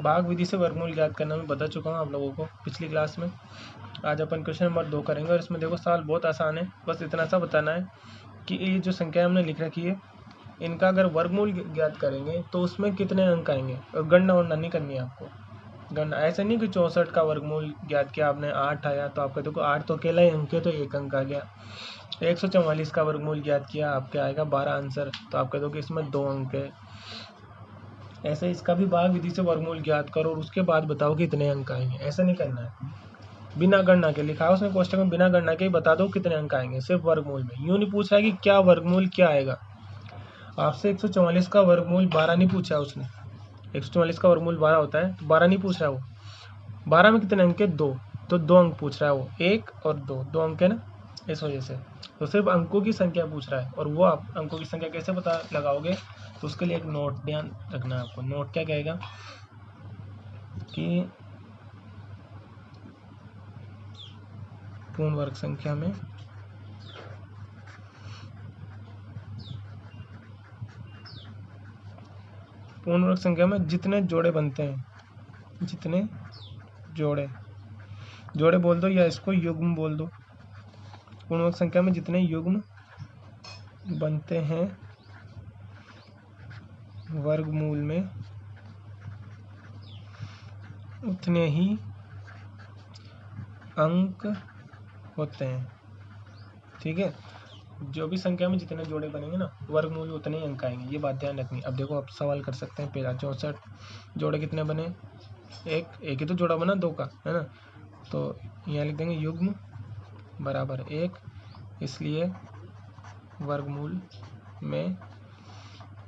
भाग विधि से वर्गमूल ज्ञात करना मैं बता चुका हूँ आप लोगों को पिछली क्लास में। आज अपन क्वेश्चन नंबर 2 करेंगे और इसमें देखो सवाल बहुत आसान है। बस इतना सा बताना है कि ये जो संख्या हमने लिख रखी है इनका अगर वर्गमूल ज्ञात करेंगे तो उसमें कितने अंक आएंगे, और गणना वणना नहीं करनी है आपको। गणना ऐसा नहीं कि 64 का वर्गमूल ज्ञात किया आपने 8 आया तो आपका देखो 8 तो अकेला ही अंक है तो 1 अंक आ गया। 144 का वर्गमूल ज्ञात किया आपके आएगा 12 आंसर तो आप कह दो कि इसमें 2 अंक है। ऐसे इसका भी भाग विधि से वर्गमूल ज्ञात करो और उसके बाद बताओ कि कितने अंक आएंगे। ऐसा नहीं करना है बिना गणना के। लिखा है उसने कोष्टक में बिना गणना के ही बता दो कितने अंक आएंगे सिर्फ वर्गमूल में। यूँ नहीं पूछ रहा है कि क्या वर्गमूल क्या आएगा। आपसे 144 का वर्गमूल 12 नहीं पूछा उसने। 144 का वर्गमूल 12 होता है तो 12 नहीं पूछ रहा वो। 12 में कितने अंक है 2, तो 2 अंक पूछ रहा है वो। 1 और 2 अंक है ना, इस वजह से तो सिर्फ अंकों की संख्या पूछ रहा है। और वो आप अंकों की संख्या कैसे पता लगाओगे, तो उसके लिए एक नोट ध्यान रखना है आपको। नोट क्या कहेगा कि पूर्ण वर्ग संख्या में जितने जोड़े बनते हैं, जितने जोड़े बोल दो या इसको युग्म बोल दो। पूर्ण वर्ग संख्या में जितने युग्म बनते हैं वर्गमूल में उतने ही अंक होते हैं। ठीक है, जो भी संख्या में जितने जोड़े बनेंगे ना वर्गमूल में उतने ही अंक आएंगे, ये बात ध्यान रखनी। अब देखो आप सवाल कर सकते हैं पहला 64 जोड़े कितने बने, एक ही तो जोड़ा बना 2 का, है ना। तो यहाँ लिख देंगे युग्म बराबर 1, इसलिए वर्गमूल में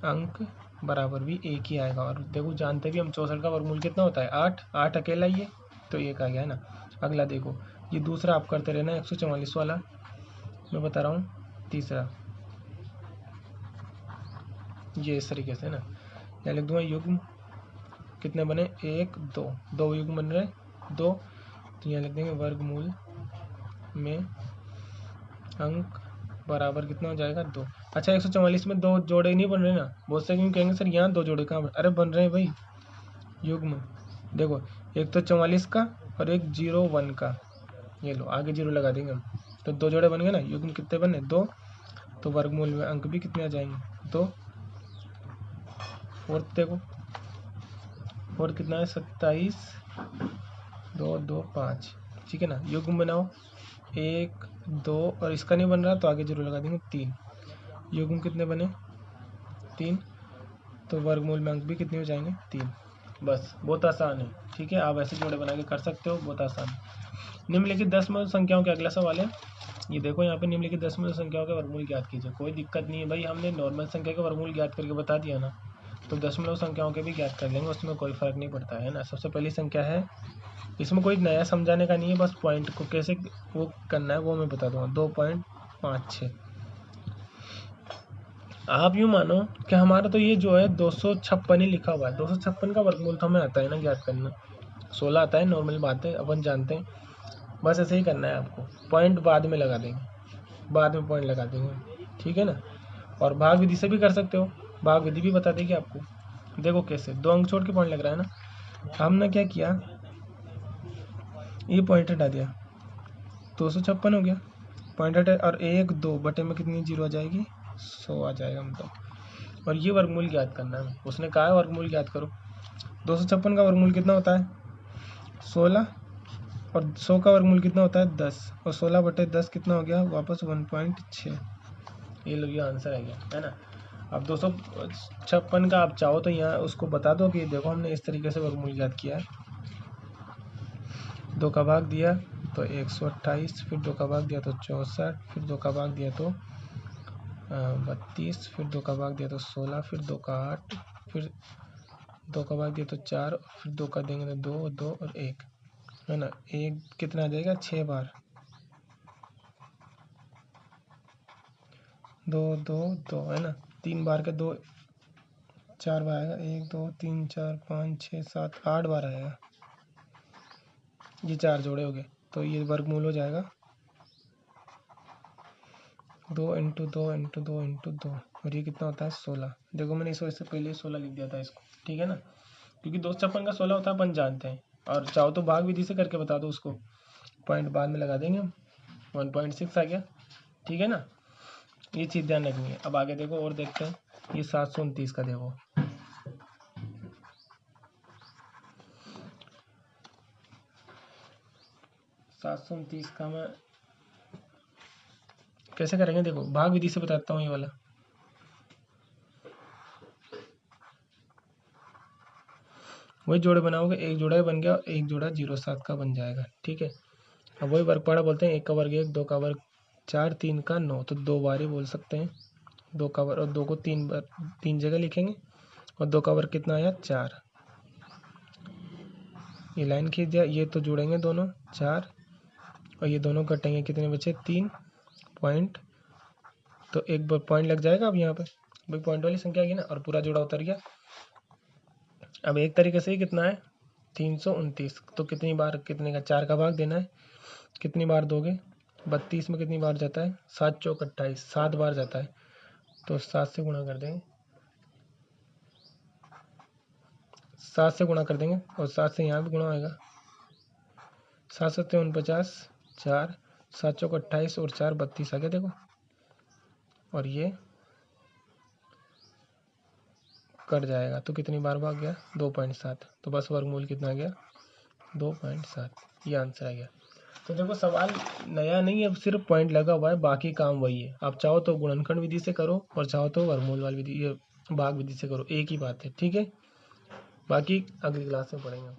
अंक बराबर भी 1 ही आएगा। और देखो जानते भी हम 64 का वर्गमूल कितना होता है 8 अकेला ही है तो 1 आ गया है ना। अगला देखो ये दूसरा आप करते रहना 144 वाला मैं बता रहा हूँ। तीसरा ये इस तरीके से ना, यहाँ लिख दूंगा युग्म कितने बने 1 2 युग्म बन रहे 2, तो यहाँ लिख देंगे वर्गमूल में अंक बराबर कितना हो जाएगा 2। अच्छा 144 में 2 जोड़े नहीं बन रहे ना, बहुत से क्यों कहेंगे सर यहाँ 2 जोड़े कहाँ अरे बन रहे हैं भाई। युग्म देखो एक तो 44 का और एक 01 का, ये लो आगे 0 लगा देंगे हम, तो 2 जोड़े बन गए ना। युग्म कितने बने 2, तो वर्गमूल में अंक भी कितने आ जाएंगे 2। और देखो और कितना है 27 2 2 5, ठीक है ना। युग्म बनाओ 1 2 और इसका नहीं बन रहा तो आगे 0 लगा देंगे 3। युग्म कितने बने 3, तो वर्गमूल में अंक भी कितने हो जाएंगे 3। बस बहुत आसान है। ठीक है, आप ऐसे जोड़े बना के कर सकते हो, बहुत आसान है। निम्नलिखित दशमलव संख्याओं के अगला सवाल है। ये देखो यहाँ पे निम्नलिखित दशमलव संख्याओं का वर्गमूल ज्ञात कीजिए। कोई दिक्कत नहीं है भाई, हमने नॉर्मल संख्या का वर्गमूल ज्ञात करके बता दिया ना, तो दशमलव संख्याओं के भी ज्ञात कर लेंगे, उसमें कोई फर्क नहीं पड़ता है ना। सबसे पहली संख्या है, इसमें कोई नया समझाने का नहीं है, बस पॉइंट को कैसे वो करना है वो मैं बता दूंगा। 2.56। आप यूँ मानो कि हमारा तो ये जो है 256 ही लिखा हुआ है। 256 का वर्गमूल तो हमें आता है ना ज्ञात करना, 16 आता है, नॉर्मल बात है, अपन जानते हैं। बस ऐसे ही करना है आपको, पॉइंट बाद में लगा देंगे, बाद में पॉइंट लगा देंगे, ठीक है ना। और भाग विधि से भी कर सकते हो, भाग विधि भी बता देगी आपको। देखो कैसे 2 अंक छोड़ के पॉइंट लग रहा है ना। हमने क्या किया, ये पॉइंट हटा दिया, 256 हो गया, पॉइंट हटा, और 1 2 बटे में कितनी 0 आ जाएगी 100 आ जाएगा मतलब। और ये वर्गमूल ज्ञात करना है, उसने कहा है वर्गमूल ज्ञात करो। 256 का वर्गमूल कितना होता है 16, और 100 का वर्गमूल कितना होता है 10, और 16 बटे 10 कितना हो गया वापस 1.6। ये लो ये आंसर है गया, है ना। अब 256 का आप चाहो तो यहाँ उसको बता दो कि देखो हमने इस तरीके से वर्गमूल ज्ञात किया है। 2 का भाग दिया तो 128, फिर 2 का भाग दिया तो 64, फिर 2 का भाग दिया तो 32, फिर 2 का भाग दिया तो 16, फिर 2 का 8, फिर 2 का भाग दिया तो 4, फिर 2 का देंगे तो 2 2 और 1, है ना। 1 कितना आ जाएगा 6 बार, 2 2 2, है ना। 3 बार के 2 4 बार आएगा, 1 2 3 4 5 6 7 8 बार आएगा। ये 4 जोड़े हो गए, तो ये वर्गमूल हो जाएगा 2 × 2 × 2 × 2, और ये कितना होता है 16। देखो मैंने इस वजह से पहले 16 लिख दिया था इसको, ठीक है ना। क्योंकि 2 छप्पन का 16 होता है अपन जानते हैं। और चाहो तो भाग विधि से करके बता दो उसको, पॉइंट बाद में लगा देंगे हम। 1.6 आ गया, ठीक है ना। ये चीज़ ध्यान रखनी है। अब आगे देखो और देखते हैं, ये 729 का देखो। 729 का मैं कैसे करेंगे, देखो भाग विधि से बताता हूँ। ये वाला वही जोड़े बनाओगे, एक जोड़ा बन गया, एक जोड़ा 07 का बन जाएगा, ठीक है। अब वही वर्ग पड़ा बोलते हैं, 1 का वर्ग 1, 2 का वर्ग 4, 3 का 9, तो 2 बार ही बोल सकते हैं। 2 का वर्ग, और 2 को 3 बार 3 जगह लिखेंगे, और 2 का वर्ग कितना आया 4। ये लाइन खींच दिया, ये तो जुड़ेंगे दोनों 4, और ये दोनों कटेंगे, कितने बचे 3 पॉइंट, तो एक पॉइंट लग जाएगा। अब यहाँ पे भाई पॉइंट वाली संख्या की ना, और पूरा जोड़ा उतर गया। अब एक तरीके से ही कितना है 329, तो कितनी बार, कितने का 4 का भाग देना है, कितनी बार दोगे 32 में कितनी बार जाता है 7 चौक 28, 7 बार जाता है, तो 7 से गुणा कर देंगे, 7 से गुणा कर देंगे, और 7 से यहाँ भी गुणा होगा। 7 7 49, 4 7 चौक 28 और 4 32 आ गया देखो। और ये कट जाएगा, तो कितनी बार भाग गया 2.7, तो बस वर्गमूल कितना आ गया 2.7, ये आंसर आ गया। तो देखो सवाल नया नहीं है, अब सिर्फ पॉइंट लगा हुआ है, बाकी काम वही है। आप चाहो तो गुणनखंड विधि से करो, और चाहो तो वर्गमूल वाली विधि, ये भाग विधि से करो, एक ही बात है, ठीक है। बाकी अगली क्लास में पढ़ेंगे।